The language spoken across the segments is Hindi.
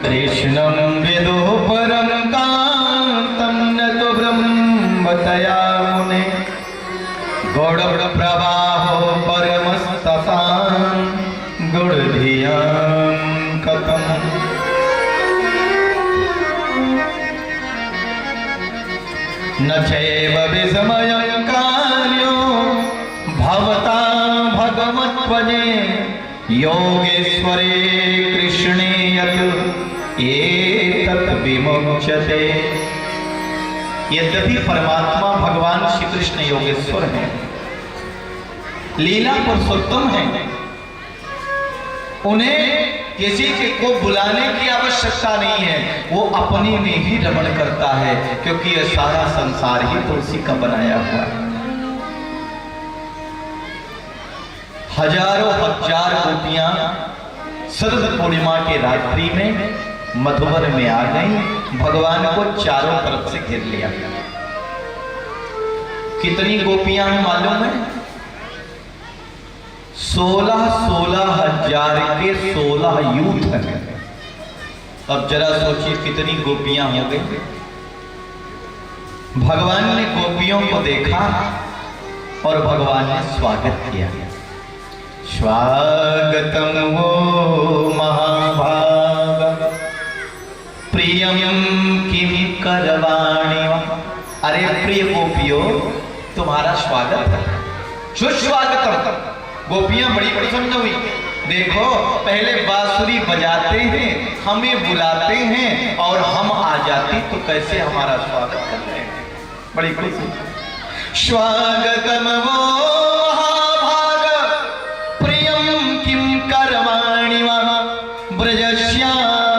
कृष्णं विदुः परं कान्तं न तु ब्रह्मतया मुने गौडप्रवाहो परमस्तसां गुणधियां कथम्। न चैव विस्मयं कार्यो भवता भगवत्वजे योगेश्वरे कृष्णे यत् एतत् विमुच्यते। यद्यपि परमात्मा भगवान श्री कृष्ण योगेश्वर हैं, लीला पुरुषोत्तम हैं, उन्हें किसी को बुलाने की आवश्यकता नहीं है, वो अपने में ही रमण करता है, क्योंकि यह सारा संसार ही तो उसी का बनाया हुआ है। हजारों हजार गोपियां शरद पूर्णिमा के रात्रि में मधुवन में आ गई, भगवान को चारों तरफ से घेर लिया। कितनी गोपियां हैं मालूम है? 16 हजार के 16 यूथ हैं। अब जरा सोचिए कितनी गोपियां हो गई। भगवान ने गोपियों को देखा और भगवान ने स्वागत किया। स्वागतम वो महाभाग प्रियम किम करवाणी। अरे प्रिय गोपियों, तुम्हारा स्वागत है, सुस्वागतम। गोपियां बड़ी प्रसन्न हुई। देखो, पहले बांसुरी बजाते हैं, हमें बुलाते हैं, और हम आ जाते तो कैसे हमारा स्वागत करते हैं। बड़ी खुशी। स्वागतम वो महाभाग प्रियम किम करवाणि ब्रजस्यानामयं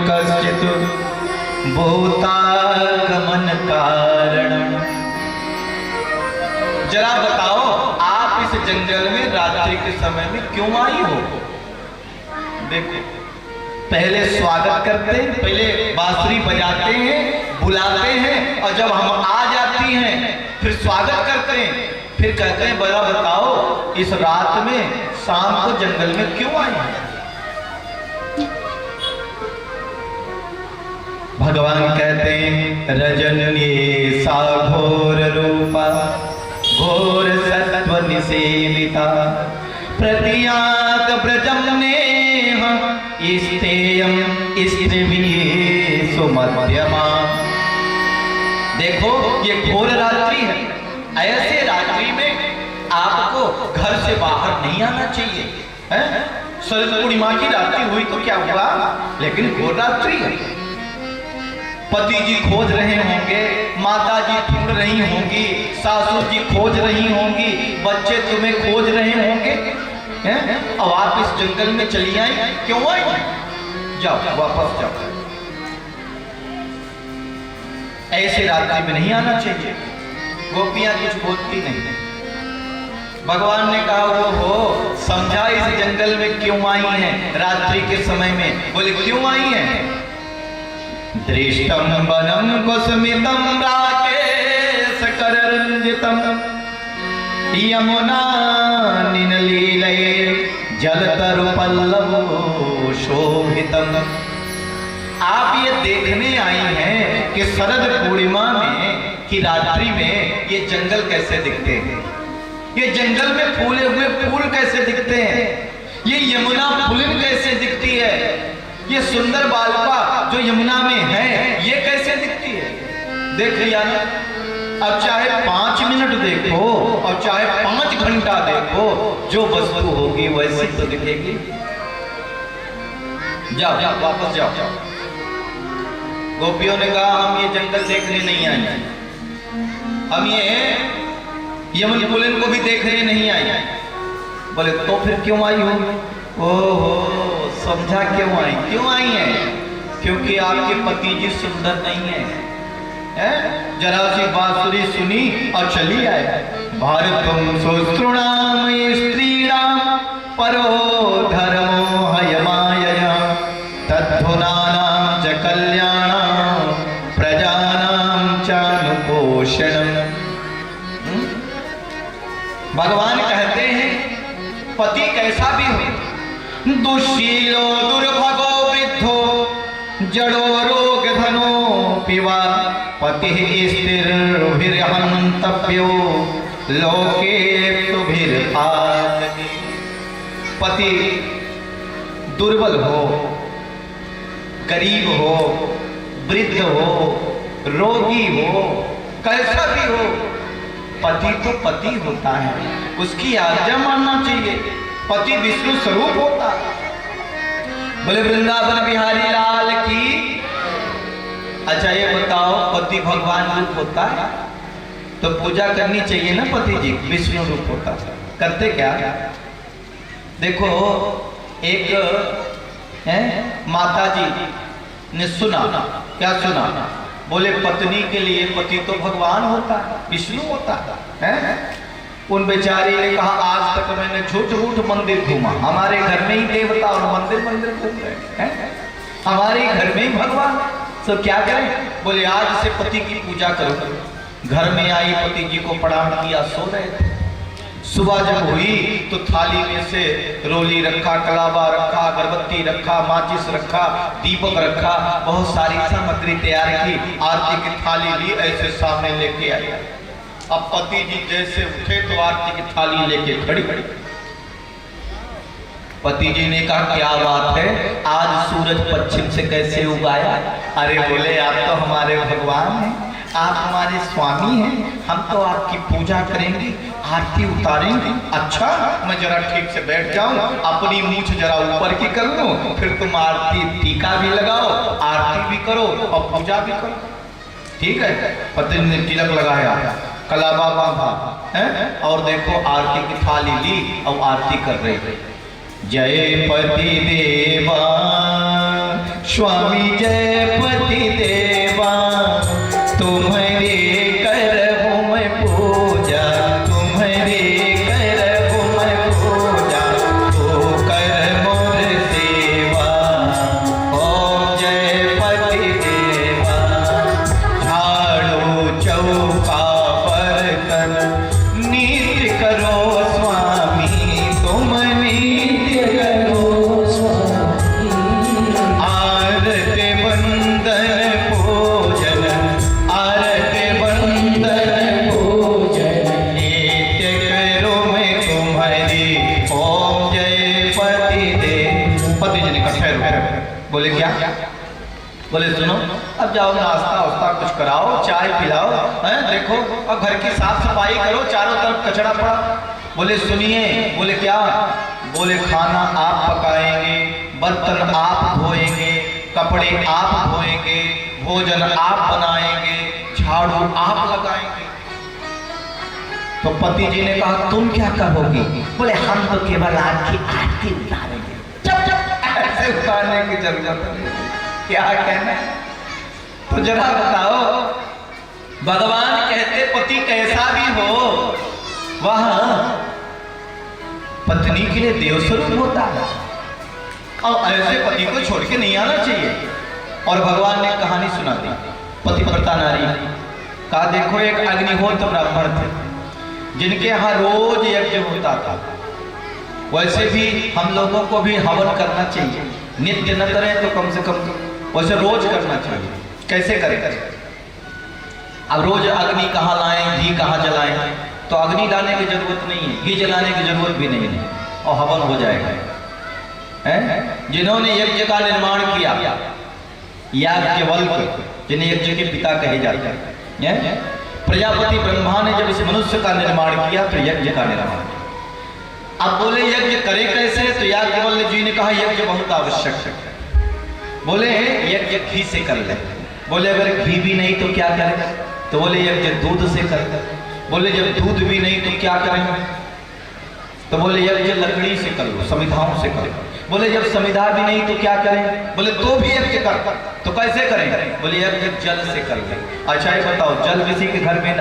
कश्चित् भूतागमन कारणम्। जरा बताओ, आप इस जंगल में रात्रि के समय में क्यों आई हो? देखो, पहले स्वागत करते हैं, पहले बांसुरी बजाते हैं, बुलाते हैं, और जब हम आ जाती हैं फिर स्वागत करते हैं, फिर कहते हैं बड़ा बताओ इस रात में शाम को जंगल में क्यों आई है? भगवान कहते हैं रजन्ये सा घोर रूपा घोर सत्व निसेविता प्रतियात ब्रजम नेह इस्तेयम इस्त्रिभिः सुमध्यमा। देखो, ये घोर रात्रि है, ऐसे रात्रि में आपको घर से बाहर नहीं आना चाहिए, हैं? शरद पूर्णिमा की रात्रि हुई तो क्या हुआ, लेकिन घोर रात्रि है। पति जी खोज रहे होंगे, माता जी ढूंढ रही होंगी, सासू जी खोज रही होंगी, बच्चे तुम्हें खोज रहे होंगे, हैं? अब आप इस जंगल में चली आई, क्यों आई? जाओ, वापस जाओ। ऐसे रात्रि में नहीं आना चाहिए। गोपियां कुछ बोलती नहीं। भगवान ने कहा वो हो समझा इस जंगल में क्यों आई हैं रात्रि के समय में? बोले क्यों आई हैं? दृष्टम वनम कुसुमितम राकेश कररंजितम यमुना निनलीलये जलतरु पल्लव शोभितम। आप ये देखने आई हैं कि शरद पूर्णिमा में की रात्रि में ये जंगल कैसे दिखते हैं, ये जंगल में फूले हुए फूल कैसे दिखते हैं, ये यमुना पुलिन कैसे दिखती है, ये सुंदर बालिका जो यमुना में है ये कैसे दिखती है। देख लिया ना? अब चाहे 5 मिनट देखो और चाहे 5 घंटा देखो, जो वस्तु होगी वैसी तो दिखेगी। जाओ जाओ, वापस जाओ। गोपियों ने कहा हम ये जंगल देखने नहीं आए, हम ये यमुना पुलिन को भी देखने नहीं आए। बोले तो फिर क्यों आई हो? ओहो, समझा क्यों आई? क्यों आई है? क्योंकि आपके पति जी सुंदर नहीं है, हैं? जरा सी बांसुरी सुनी और चली आए। भारतम सुश्रुणाम स्त्रीणाम परो धर्मो हयमायया तद्धुनानां च कल्याणां प्रजानां चानुपोषणम्। भगवान कहते हैं पति कैसा भी हो, दुशीलो दुर्भगो वृद्धो जड़ो रोग धनो पिवा पति स्थिरभिर्हन्तव्यो लोके सुभिर्भाजति। पति दुर्बल हो, गरीब हो, वृद्ध हो, रोगी हो, कैसा भी हो, पति तो पति होता है, उसकी आज्ञा मानना चाहिए। पति विष्णु स्वरूप होता है। बोले वृंदावन बिहारी लाल की। अच्छा ये बताओ, पति भगवान रूप होता है तो पूजा करनी चाहिए ना पति जी, विष्णु रूप होता है। करते क्या? देखो एक है माता जी ने सुना, क्या सुना? बोले पत्नी के लिए पति तो भगवान होता है, विष्णु होता है। उन बेचारी ने कहा आज तक मैंने झूठ झूठ मंदिर घूमा, हमारे घर में ही देवता और मंदिर मंदिर घूम रहे हैं, हमारे घर में ही भगवान, तो क्या करें? बोले आज से पति की पूजा करो। घर में आई, पति जी को प्रणाम किया, सो रहे थे। सुबह जब हुई तो थाली में से रोली रखा, कलावा रखा, अगरबत्ती रखा, माचिस रखा, दीपक रखा, बहुत सारी सामग्री तैयार की, आरती की थाली ली, ऐसे सामने लेके आया। अब पति जी जैसे उठे तो आरती की थाली लेके खड़ी। पति जी ने कहा क्या बात है, आज सूरज पश्चिम से कैसे उगाया? अरे बोले आप तो हमारे भगवान हैं, आप हमारे स्वामी हैं, हम तो आपकी पूजा करेंगे, आरती उतारेंगे। अच्छा मैं जरा ठीक से बैठ जाऊं, अपनी मूंछ जरा ऊपर की कर लो, फिर तुम आरती टीका भी लगाओ, आरती भी करो और पूजा भी करो। ठीक है। पति ने तिलक लगाया, कलावा बांधा है, और देखो आरती की थाली ली और आरती कर रहे थे। जय पति देवा स्वामी, जय पति देवा, तुम्हारे करहूँ मैं पूजा, तुम्हारे करहूँ मैं पूजा, तो कर मोर सेवा। ओम जय पति देवा। झाड़ू चौका बर्तन नित्य करो स्वामी, तुम नित्य करो स्वामी। आरती बंदन भोजन, आरती बंदन भोजन, नित्य करो मैं तुम्हारी। ओम जय पति देव। पति जी ने कहा ठहरो। बोले क्या? बोले सुनो, अब जाओ नाश्ता वास्ता कुछ कराओ, चाय पिलाओ, हैं देखो, और घर की साफ सफाई करो, चारों तरफ कचरा पड़ा। बोले सुनिए। बोले क्या? बोले खाना आप पकाएंगे, बर्तन आप धोएंगे, कपड़े आप धोएंगे, भोजन आप बनाएंगे, झाड़ू आप लगाएंगे। तो पति जी ने कहा तुम क्या करोगी? बोले हम तो केवल आपकी आरती उतारेंगे। चुप चुप, ऐसे उतारने की जरूरत नहीं, क्या कहना है? तो जरा बताओ, भगवान कहते पति कैसा भी हो वह पत्नी के लिए देव स्वरूप होता है, और ऐसे पति को छोड़ के नहीं आना चाहिए। और भगवान ने कहानी सुना दी पतिव्रता नारी का। देखो एक अग्निहोत्र ब्राह्मण थे जिनके यहाँ रोज यज्ञ होता था। वैसे भी हम लोगों को भी हवन करना चाहिए, नित्य न करें तो कम से कम वैसे रोज करना चाहिए। कैसे करें? अब रोज अग्नि कहाँ लाएं, घी कहाँ जलाएं? तो अग्नि लाने की जरूरत नहीं है, घी जलाने की जरूरत भी नहीं है, और हवन हो जाएगा। जिन्होंने यज्ञ का निर्माण किया, याज्ञवल्क्य जिन्हें यज्ञ के पिता कहे जाते हैं, प्रजापति ब्रह्मा ने जब इस मनुष्य का निर्माण किया तो यज्ञ का निर्माण। अब बोले यज्ञ करे कैसे? तो याज्ञवल्क्य जी ने कहा यज्ञ बहुत आवश्यक है। बोले यज्ञ घी से कर ले। बोले अगर घी भी नहीं तो क्या करें? तो बोले यज्ञ दूध से कर ले। बोले जब दूध भी नहीं तो क्या करें? तो बोले यज्ञ लकड़ी से कर लो, समिधाओं से करो। बोले जब समिधा भी नहीं तो क्या करें? बोले तो भी यज्ञ कर। तो कैसे करें? बोले यज्ञ जल से कर ले। अच्छा ये बताओ, जल किसी के घर में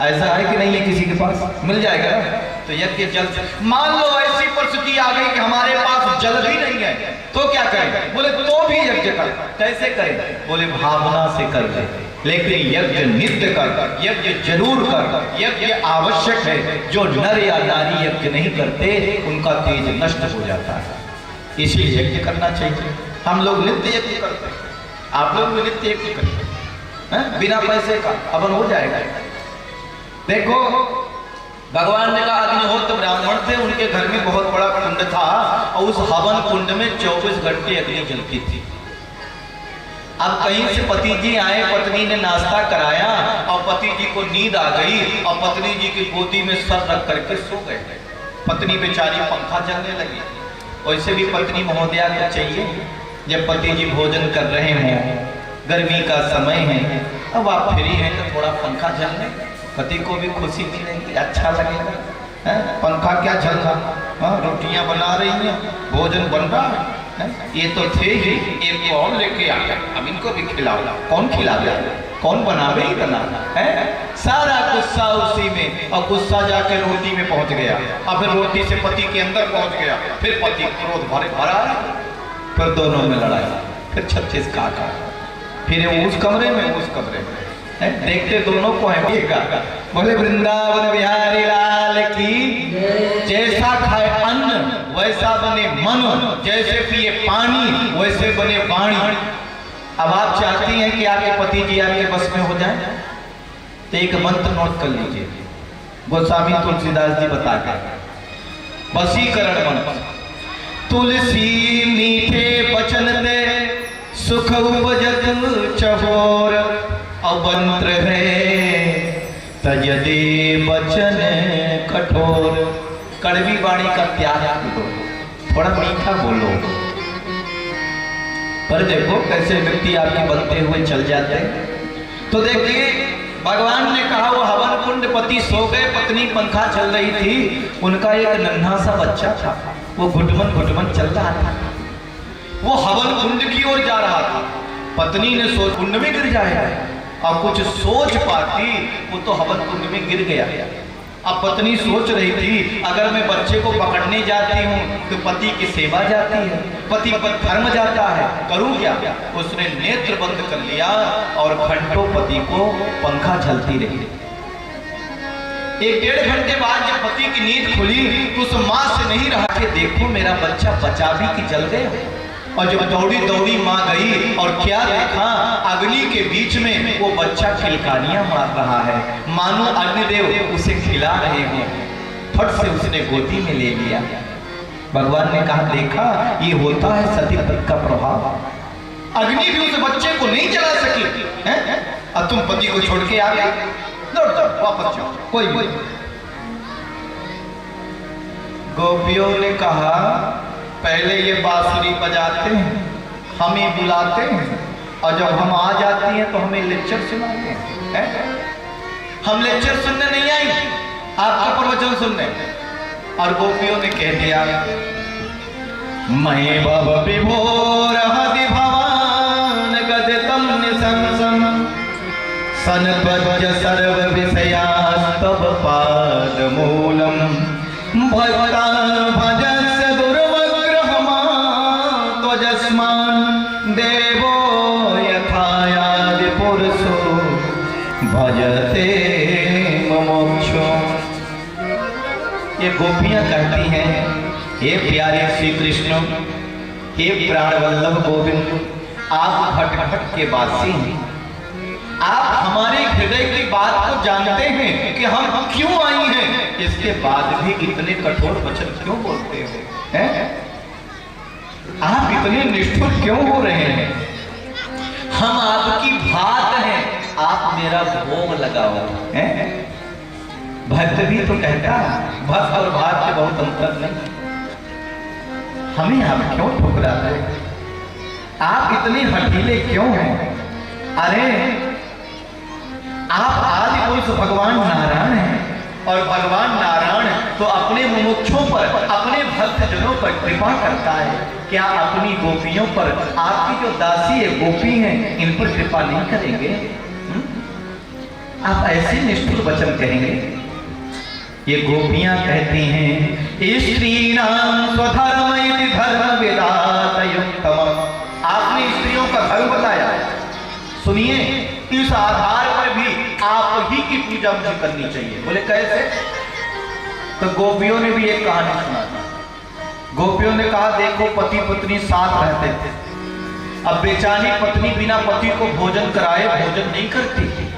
ऐसा है कि नहीं है? किसी के पास मिल जाएगा ना? तो यज्ञ जल से। मान लो ऐसी परिस्थिति आ गई कि हमारे पास जल भी नहीं है, तो क्या करें? बोले तो भी यज्ञ कर। कैसे करें? बोले भावना से कर ले, लेकिन यज्ञ नित्य कर, यज्ञ जरूर कर, यज्ञ आवश्यक है। जो नर या नारी यज्ञ नहीं करते उनका तेज नष्ट हो जाता है, इसलिए यज्ञ करना चाहिए। हम लोग नित्य यज्ञ करते हैं। आप लोग भी नित्य एक करिए, बिना पैसे का हवन हो जाएगा। देखो भगवान ने कहा अग्निहोत्र ब्राह्मण थे, उनके घर में बहुत बड़ा कुंड था और उस हवन कुंड में 24 घंटे अग्नि जलती थी। अब कहीं से पति जी आए, पत्नी ने नाश्ता कराया और पति जी को नींद आ गई और पत्नी जी की गोदी में सर रख करके सो गए। पत्नी बेचारी पंखा चलने लगी। वैसे भी पत्नी महोदया को चाहिए जब पति जी भोजन कर रहे हैं, गर्मी का समय है, अब आप फ्री हैं तो थोड़ा पंखा चलने, पति को भी खुशी मिलेगी, अच्छा लगेगा। पंखा क्या चल रहा, रोटियां बना रही हैं, भोजन बन रहा है, ये तो थे ही, एक और लेके आ गया, अब इनको भी खिलाओ। कौन खिलावे, कौन बनावे ही बना है। सारा गुस्सा उसी में, और गुस्सा जाके रोटी में पहुंच गया और फिर रोटी से पति के अंदर पहुंच गया, फिर पति क्रोध भरा, फिर दोनों में लड़ाई, फिर 36 काका, फिर उस कमरे में उस कमरे में, देखते दोनों को है। बोले वृंदावन बिहारी लाल की। जैसा खाए अन्न वैसा बने मन, जैसे पिए पानी वैसे बने वाणी। अब आप चाहती हैं कि आपके पति जी आपके बस में हो जाए तो एक मंत्र नोट कर लीजिए, गोस्वामी तुलसीदास जी बताते हैं, वशीकरण मंत्र। तुलसी मीठे बचन दे सुख उपजत चहोर, अवंत्र है तजदे बचन कठोर। कड़वी वाणी का त्याग करो, थोड़ा मीठा बोलो। पर देखो कैसे व्यक्ति आपके बनते हुए चल जाते हैं। तो देखिए भगवान ने कहा वो हवन कुंड, पति सो गए, पत्नी पंखा चल रही थी, उनका एक नन्हा सा बच्चा था, वो घुटमन चल रहा था, वो हवन कुंड की ओर जा रहा था। पत्नी ने सोच कुंड में गिर जाएगा, और कुछ सोच पाती वो तो हवन कुंड में गिर गया। अब पत्नी सोच रही थी अगर मैं बच्चे को पकड़ने जाती हूँ तो पति की सेवा जाती है, पति पर धर्म जाता है, करूँ क्या। उसने नेत्र बंद कर लिया और घंटों पति को पंखा झलती रही। 1-1.5 घंटे बाद जब पति की नींद खुली तो उस माँ से नहीं रहा कि देखो मेरा बच्चा बचा भी कि जल गया। और जब दौड़ी माँ गई और क्या देखा, अग्नि के बीच में वो बच्चा खिलकानियां मार रहा है, मानो अग्निदेव उसे खिला रहे हो। फट से उसने गोदी में ले लिया। भगवान ने कहा देखा ये होता है सतीपति का प्रभाव। अग्नि भी उस बच्चे को नहीं जला सकी है? अब तुम पति को छोड़ के आ गए, दौड़ वापस जाओ, कोई गोपियों ने कहा पहले ये बांसुरी बजाते हैं, हमें बुलाते हैं, और जब हम आ जाती हैं तो हमें लेक्चर सुनाते हैं। हम लेक्चर सुनने नहीं आई, आपका प्रवचन सुनने। और गोपियों ने कह दिया मैं भव विभोर हदि भवान गदितम निसंसम सनपज्य सर्व विषयास्तव पाद मूलम भक्ता भजस्य देवो यथायादि पुरुषो भजते मोक्षो। ये गोपियां कहती हैं हे प्यारे श्री कृष्ण, हे प्राण वल्लभ गोविंद, आप खटखट के वासी हैं, आप हमारे हृदय की बात को जानते हैं कि हम क्यों आई हैं, इसके बाद भी इतने कठोर वचन क्यों बोलते हैं? आप इतने निष्ठुर क्यों हो रहे हैं? हम आपकी भात हैं, आप मेरा भोग लगाओ। भक्त भी तो कहता भक्त और भात के बहुत अंतर नहीं, हमें आप क्यों ठुकराते हैं? आप इतने हठीले क्यों हैं? अरे आप आदि पुरुष भगवान नारायण हैं, और भगवान नारायण तो अपने मुमुक्षों पर, अपने भक्तजनों पर कृपा करता है। क्या अपनी गोपियों पर, आपकी जो दासी है गोपी हैं, इन पर कृपा नहीं करेंगे? आप ऐसे निष्ठुर वचन कहेंगे? ये गोपियां कहती हैं स्त्री नाम स्वधर्म इति धर्म विदातयुक्तम। आपने स्त्रियों का धर्म बताया, सुनिए इस आधार पर भी आप ही की पूजा मुझे करनी चाहिए। बोले कैसे? तो गोपियों ने भी एक कहानी सुना। गोपियों ने कहा देखो पति पत्नी साथ रहते थे, अब बेचारी पत्नी बिना पति को भोजन कराए भोजन नहीं करती।